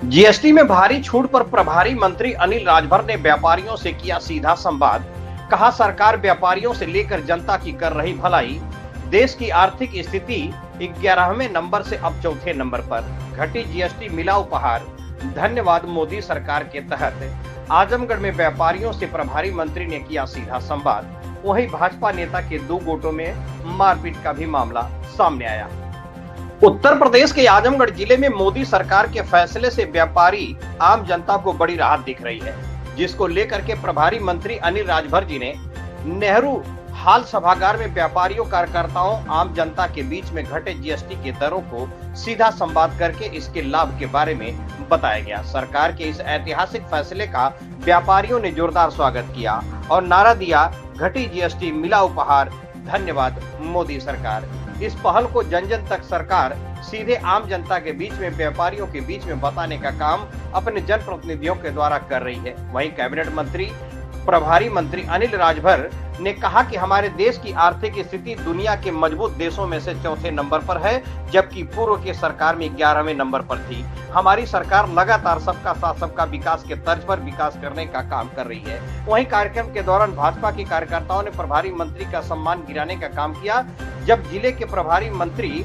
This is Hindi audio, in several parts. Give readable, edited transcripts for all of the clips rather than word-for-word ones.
जीएसटी में भारी छूट पर प्रभारी मंत्री अनिल राजभर ने व्यापारियों से किया सीधा संवाद। कहा, सरकार व्यापारियों से लेकर जनता की कर रही भलाई। देश की आर्थिक स्थिति 11वें नंबर से अब 4थे नंबर पर। घटी जीएसटी मिला उपहार। धन्यवाद मोदी सरकार के तहत आजमगढ़ में व्यापारियों से प्रभारी मंत्री ने किया सीधा संवाद। वहीं भाजपा नेता के 2 गुटों में मारपीट का भी मामला सामने आया। उत्तर प्रदेश के आजमगढ़ जिले में मोदी सरकार के फैसले से व्यापारी आम जनता को बड़ी राहत दिख रही है, जिसको लेकर के प्रभारी मंत्री अनिल राजभर जी ने नेहरू हाल सभागार में व्यापारियों, कार्यकर्ताओं, आम जनता के बीच में घटे जीएसटी के दरों को सीधा संवाद करके इसके लाभ के बारे में बताया गया। सरकार के इस ऐतिहासिक फैसले का व्यापारियों ने जोरदार स्वागत किया और नारा दिया, घटी जीएसटी मिला उपहार, धन्यवाद मोदी सरकार। इस पहल को जन जन तक सरकार सीधे आम जनता के बीच में, व्यापारियों के बीच में बताने का काम अपने जनप्रतिनिधियों के द्वारा कर रही है। वहीं कैबिनेट मंत्री प्रभारी मंत्री अनिल राजभर ने कहा कि हमारे देश की आर्थिक स्थिति दुनिया के मजबूत देशों में से 4थे नंबर पर है, जबकि पूर्व के सरकार में 11वें नंबर पर थी। हमारी सरकार लगातार सबका साथ सबका विकास के तर्ज पर विकास करने का काम कर रही है। वहीं कार्यक्रम के दौरान भाजपा के कार्यकर्ताओं ने प्रभारी मंत्री का सम्मान गिराने का काम किया, जब जिले के प्रभारी मंत्री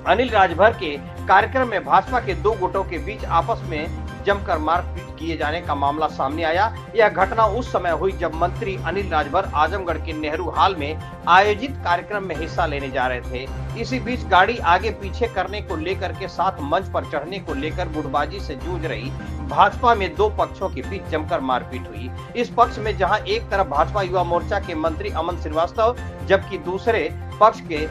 अनिल राजभर के कार्यक्रम में भाजपा के 2 गुटों के बीच आपस में जमकर मारपीट किए जाने का मामला सामने आया। यह घटना उस समय हुई जब मंत्री अनिल राजभर आजमगढ़ के नेहरू हाल में आयोजित कार्यक्रम में हिस्सा लेने जा रहे थे। इसी बीच गाड़ी आगे पीछे करने को लेकर के साथ मंच पर चढ़ने को लेकर गुटबाजी से जूझ रही भाजपा में 2 पक्षों के बीच जमकर मारपीट हुई। इस पक्ष में जहां एक तरफ भाजपा युवा मोर्चा के मंत्री अमन श्रीवास्तव, जबकि दूसरे पक्ष के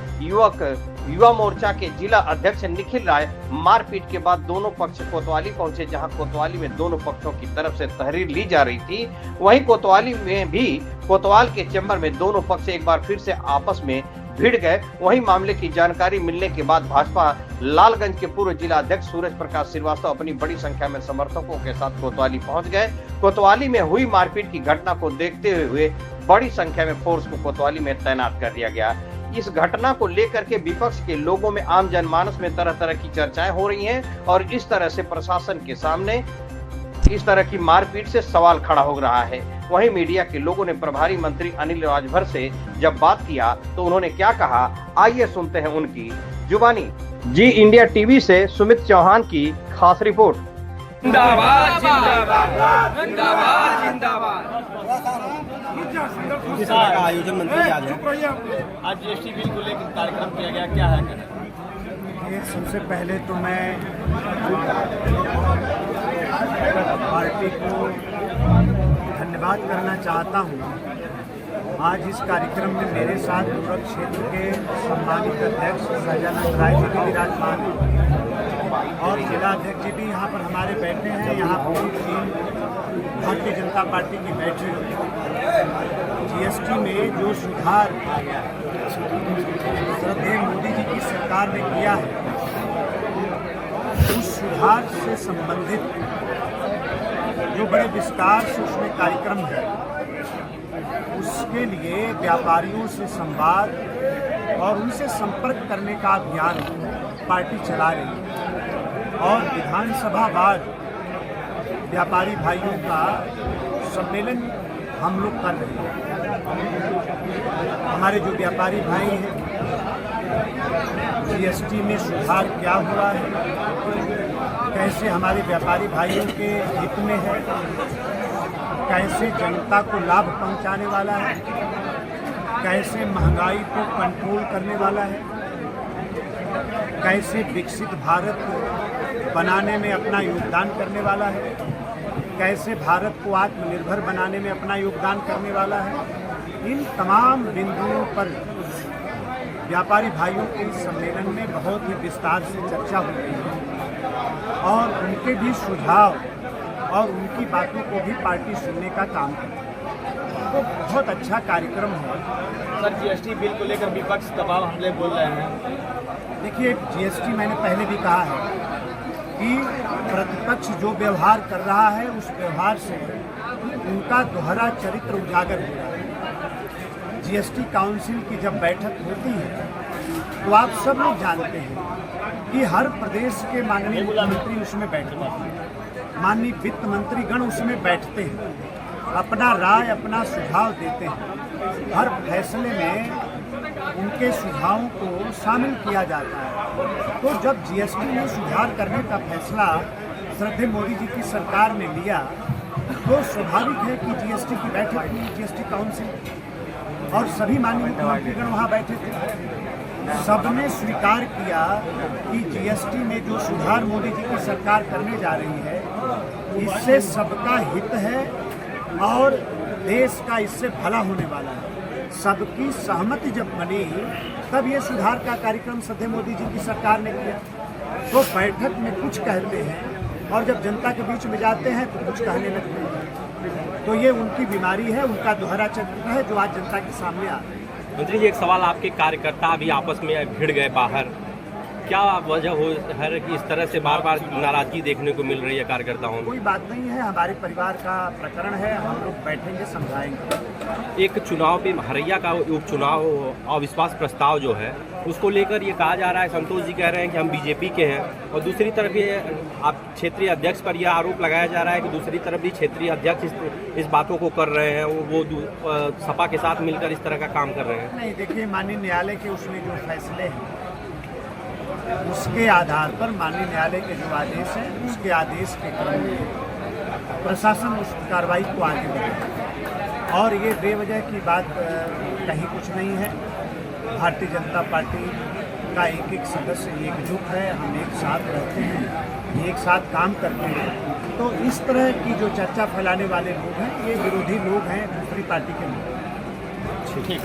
युवा मोर्चा के जिला अध्यक्ष निखिल राय। मारपीट के बाद दोनों पक्ष कोतवाली पहुंचे, जहां कोतवाली में दोनों पक्षों की तरफ से तहरीर ली जा रही थी। वहीं कोतवाली में भी कोतवाल के चैम्बर में दोनों पक्ष एक बार फिर से आपस में भिड़ गए। वहीं मामले की जानकारी मिलने के बाद भाजपा लालगंज के पूर्व जिला अध्यक्ष सूरज प्रकाश श्रीवास्तव अपनी बड़ी संख्या में समर्थकों के साथ कोतवाली पहुंच गए। कोतवाली में हुई मारपीट की घटना को देखते हुए बड़ी संख्या में फोर्स को कोतवाली में तैनात कर दिया गया। इस घटना को लेकर के विपक्ष के लोगों में, आम जनमानस में तरह तरह की चर्चाएं हो रही हैं और इस तरह से प्रशासन के सामने इस तरह की मारपीट से सवाल खड़ा हो रहा है। वहीं मीडिया के लोगों ने प्रभारी मंत्री अनिल राजभर से जब बात किया तो उन्होंने क्या कहा, आइए सुनते हैं उनकी जुबानी। जी इंडिया टीवी से सुमित चौहान की खास रिपोर्ट। जिंदाबाद जिंदाबाद जिंदाबाद जिंदाबाद। किस तरह का आयोजन मंत्री आज है? आज जीएसटी बिल को लेकर कार्यक्रम किया गया, क्या है? सबसे पहले तो मैं पार्टी को धन्यवाद करना चाहता हूँ। आज इस कार्यक्रम में मेरे साथ पूर्व क्षेत्र के सम्मानित अध्यक्ष सहजानंद राय जी भी विराजमान और जिला अध्यक्ष जी भी यहाँ पर हमारे बैठे हैं। यहाँ पूरी टीम भारतीय जनता पार्टी की बैठी जीएसटी में जो सुधार श्रद्धेय मोदी जी की सरकार ने किया है, उस सुधार से संबंधित जो बड़े विस्तार से उसमें कार्यक्रम है, उसके लिए व्यापारियों से संवाद और उनसे संपर्क करने का अभियान पार्टी चला रही है और विधानसभा बाद व्यापारी भाइयों का सम्मेलन हम लोग कर रहे हैं। हमारे जो व्यापारी भाई हैं, जीएसटी में सुधार क्या हुआ है, कैसे हमारे व्यापारी भाइयों के हित में है, कैसे जनता को लाभ पहुंचाने वाला है, कैसे महंगाई को कंट्रोल करने वाला है, कैसे विकसित भारत बनाने में अपना योगदान करने वाला है, कैसे भारत को आत्मनिर्भर बनाने में अपना योगदान करने वाला है। इन तमाम बिंदुओं पर व्यापारी भाइयों के इस सम्मेलन में बहुत ही विस्तार से चर्चा हो रही है और उनके भी सुझाव और उनकी बातों को भी पार्टी सुनने का काम करती है। तो बहुत अच्छा कार्यक्रम है। सर, जीएसटी बिल को लेकर विपक्ष दबाव हमले बोल रहे हैं। देखिए, जीएसटी मैंने पहले भी कहा है कि प्रतिपक्ष जो व्यवहार कर रहा है, उस व्यवहार से उनका दोहरा चरित्र उजागर हो रहा है। जीएसटी काउंसिल की जब बैठक होती है तो आप सब लोग जानते हैं कि हर प्रदेश के माननीय मुख्यमंत्री उसमें बैठते हैं, माननीय वित्त मंत्री गण उसमें बैठते हैं, अपना राय अपना सुझाव देते हैं। हर फैसले में उनके सुझावों को शामिल किया जाता है। तो जब जीएसटी में सुधार करने का फैसला श्रद्धेय मोदी जी की सरकार ने लिया तो स्वाभाविक है कि जीएसटी की बैठक हुई, जीएसटी काउंसिल, और सभी माननीय मुख्यमंत्रीगण वहाँ बैठे थे। सबने स्वीकार किया कि जीएसटी में जो सुधार मोदी जी की सरकार करने जा रही है इससे सबका हित है और देश का इससे भला होने वाला है। सबकी सहमति जब बनी तब ये सुधार का कार्यक्रम श्रद्धेय मोदी जी की सरकार ने किया। तो बैठक में कुछ कहते हैं और जब जनता के बीच में जाते हैं तो कुछ कहने लगते हैं। तो ये उनकी बीमारी है, उनका दोहरा चरित्र है जो आज जनता के सामने आ रहा है। मंत्री जी, एक सवाल, आपके कार्यकर्ता भी आपस में भिड़ गए बाहर, क्या वजह हो है कि इस तरह से बार बार नाराजगी देखने को मिल रही है कार्यकर्ताओं में? कोई बात नहीं है, हमारे परिवार का प्रकरण है, हम लोग बैठेंगे समझाएंगे। एक चुनाव पे हरैया का उपचुनाव अविश्वास प्रस्ताव जो है उसको लेकर ये कहा जा रहा है, संतोष जी कह रहे हैं कि हम बीजेपी के हैं, और दूसरी तरफ ये आप क्षेत्रीय अध्यक्ष पर यह आरोप लगाया जा रहा है कि दूसरी तरफ भी क्षेत्रीय अध्यक्ष इस बातों को कर रहे हैं, वो सपा के साथ मिलकर इस तरह का काम कर रहे हैं। नहीं, देखिए, माननीय न्यायालय के उसमें जो फैसले हैं उसके आधार पर, माननीय न्यायालय के जो आदेश हैं उसके आदेश के क्रम में प्रशासन उस कार्रवाई को आगे बढ़ाएगा। और ये बेवजह की बात कहीं कुछ नहीं है। भारतीय जनता पार्टी का एक एक सदस्य एकजुट है, हम एक साथ रहते हैं, एक साथ काम करते हैं। तो इस तरह की जो चर्चा फैलाने वाले लोग हैं ये विरोधी लोग हैं, दूसरी पार्टी के लोग। ठीक।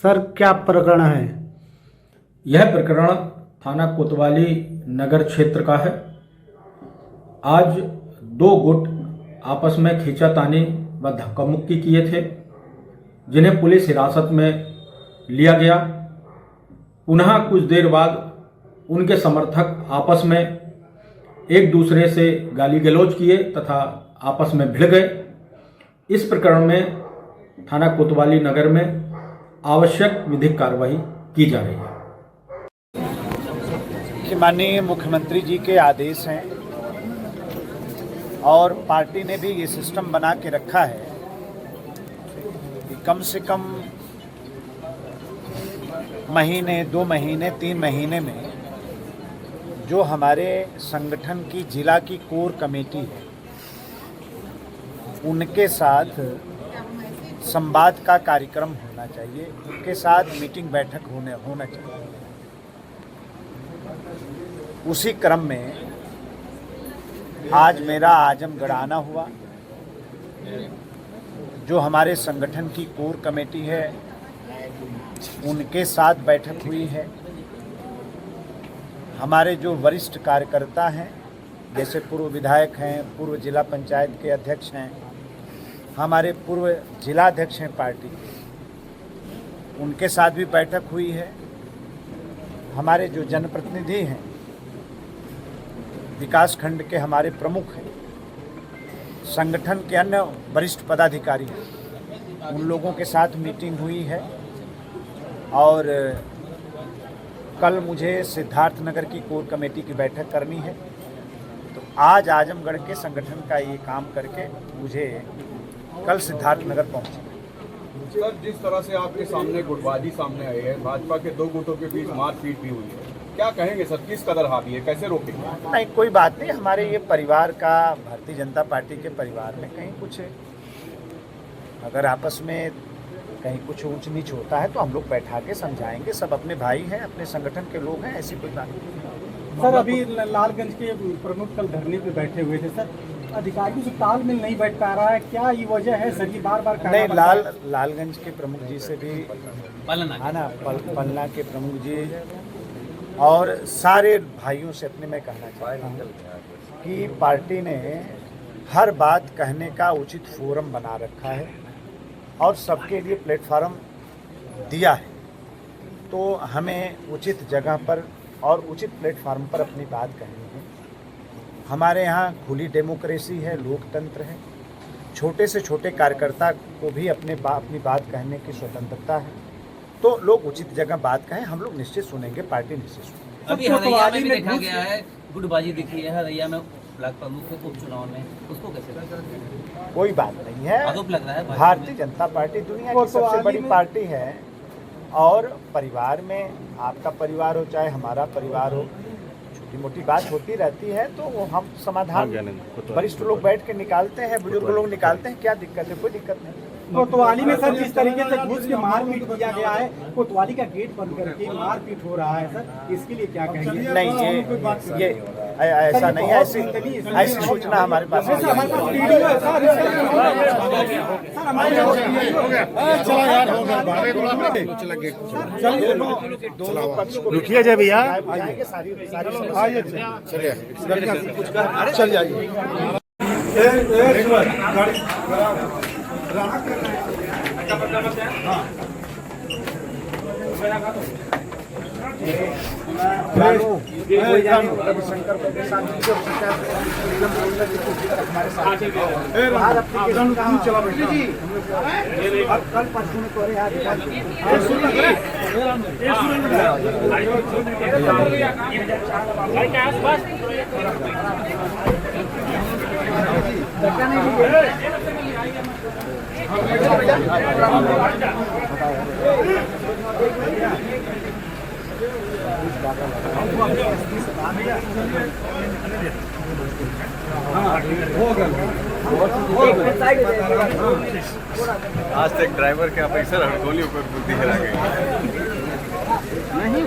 सर, क्या प्रकरण है? यह प्रकरण थाना कोतवाली नगर क्षेत्र का है। आज दो गुट आपस में खींचातानी व धक्का मुक्की किए थे, जिन्हें पुलिस हिरासत में लिया गया। पुनः कुछ देर बाद उनके समर्थक आपस में एक दूसरे से गाली गलौज किए तथा आपस में भिड़ गए। इस प्रकरण में थाना कोतवाली नगर में आवश्यक विधिक कार्रवाई की जा रही है। कि माननीय मुख्यमंत्री जी के आदेश हैं और पार्टी ने भी ये सिस्टम बना के रखा है कि कम से कम महीने, 2 महीने, 3 महीने में जो हमारे संगठन की जिला की कोर कमेटी है उनके साथ संवाद का कार्यक्रम होना चाहिए, उनके साथ मीटिंग बैठक होना चाहिए। उसी क्रम में आज मेरा आजमगढ़ आना हुआ। जो हमारे संगठन की कोर कमेटी है उनके साथ बैठक हुई है। हमारे जो वरिष्ठ कार्यकर्ता हैं, जैसे पूर्व विधायक हैं, पूर्व जिला पंचायत के अध्यक्ष हैं, हमारे पूर्व जिलाध्यक्ष हैं पार्टी के, उनके साथ भी बैठक हुई है। हमारे जो जनप्रतिनिधि हैं, विकास खंड के हमारे प्रमुख हैं, संगठन के अन्य वरिष्ठ पदाधिकारी हैं, उन लोगों के साथ मीटिंग हुई है और कल मुझे सिद्धार्थनगर की कोर कमेटी की बैठक करनी है। तो आज आजमगढ़ के संगठन का ये काम करके मुझे कल सिद्धार्थनगर पहुंचना। सर, जिस तरह से आपके सामने गुटबाजी सामने आई है, भाजपा के दो गुटों के बीच मारपीट भी हुई है, क्या कहेंगे सर, किस कदर हावी है, कैसे रोकेंगे? नहीं, कोई बात नहीं। हमारे ये परिवार का, भारतीय जनता पार्टी के परिवार में कहीं कुछ अगर आपस में कहीं कुछ ऊंच नीच होता है तो हम लोग बैठा के समझाएंगे। सब अपने भाई हैं, अपने संगठन के लोग हैं, ऐसी कोई बात नहीं। सर, अभी लालगंज के प्रमुख कल धरने पे बैठे हुए थे सर, अधिकारियों से तालमेल नहीं बैठ पा रहा है, क्या ये वजह है सर? ये बार बार नहीं, लालगंज के प्रमुख जी से भी पलना के प्रमुख जी और सारे भाइयों से अपने मैं कहना चाहता हूँ कि पार्टी ने हर बात कहने का उचित फोरम बना रखा है और सबके लिए प्लेटफॉर्म दिया है। तो हमें उचित जगह पर और उचित प्लेटफॉर्म पर अपनी बात कहनी है। हमारे यहाँ खुली डेमोक्रेसी है, लोकतंत्र है। छोटे से छोटे कार्यकर्ता को भी अपनी बात कहने की स्वतंत्रता है। तो लोग उचित जगह बात कहें, हम लोग निश्चित सुनेंगे, पार्टी निश्चित सुनेगी। अभी हरैया में भी देखा गया है गुटबाजी दिखी है, हरैया में ब्लॉक प्रमुख के उपचुनाव में, उसको कैसे? कोई बात नहीं है, आरोप लग रहा है। भारतीय जनता पार्टी दुनिया की सबसे बड़ी पार्टी है और परिवार में आपका परिवार हो चाहे हमारा परिवार हो, छोटी मोटी बात होती रहती है तो वो हम समाधान वरिष्ठ लोग बैठ के निकालते हैं, बुजुर्ग लोग निकालते हैं। क्या दिक्कत है? कोई दिक्कत नहीं। कोतवाली में सर जिस तरीके से घुस के मारपीट किया गया है, कोतवाली का गेट बंद करके मारपीट हो रहा है सर, इसके लिए क्या कहेंगे? नहीं, ये ऐसा नहीं है, ऐसी सूचना हमारे पास दोनों पक्ष को रुकिए जब भैया चल जाइए। रविशंकर के साथ हमारे साथ चला बैठे और कल परसों में तोरे आज तक ड्राइवर के पैसा हड़गोली ऊपर बुद्धि हिला गई नहीं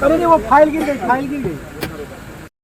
अरे वो फाइल गिर गई।